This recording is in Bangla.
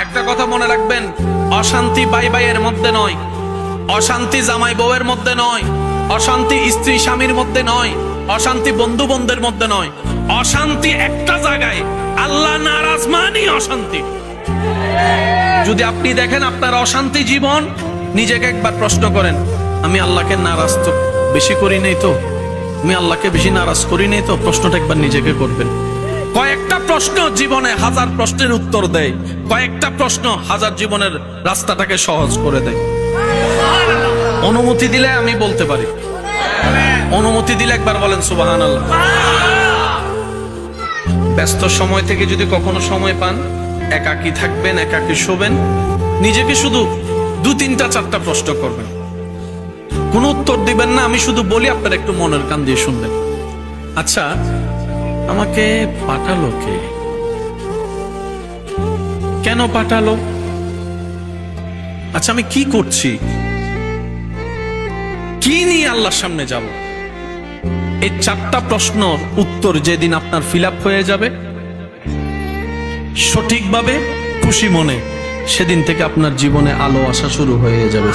একটা কথা মনে রাখবেন, অশান্তি ভাই ভাইয়ের মধ্যে নয়, অশান্তি জামাই বউয়ের মধ্যে নয়, অশান্তি স্ত্রী স্বামীর মধ্যে নয়, অশান্তি বন্ধু বন্ধুর মধ্যে নয়, অশান্তি একটা জায়গায়, আল্লাহ নারাজ মানেই অশান্তি। যদি আপনি দেখেন আপনার অশান্তি জীবন, নিজেকে একবার প্রশ্ন করেন, আমি আল্লাহকে নারাজ তো বেশি করি নাই তো, আমি আল্লাহকে বেশি নারাজ করি নাই তো? প্রশ্নটা একবার নিজেকে করবেন। কয়েকটা প্রশ্ন জীবনে হাজার প্রশ্নের উত্তর দেয়, কয়েকটা প্রশ্ন হাজার জীবনের রাস্তাটাকে সহজ করে দেয়। অনুমতি দিলে আমি বলতে পারি, অনুমতি দিলে একবার বলেন সুবহানাল্লাহ। ব্যস্ত সময় থেকে যদি কখনো সময় পান, একাকী থাকবেন, একাকী শোবেন, নিজেকে শুধু 2-3-4টা প্রশ্ন করবেন, কোনো উত্তর দিবেন না, আমি শুধু বলি, আপনারা একটু মনের কান দিয়ে শুনবেন। আচ্ছা, আমাকে পাঠালো কে? কেন পাঠালো? আচ্ছা, আমি কি করছি? কি নিয়ে আল্লাহর সামনে যাব? এই 4টা প্রশ্নের উত্তর যেদিন আপনার ফিল আপ হয়ে যাবে সঠিকভাবে, খুশি মনে, সেদিন থেকে আপনার জীবনে আলো আসা শুরু হয়ে যাবে।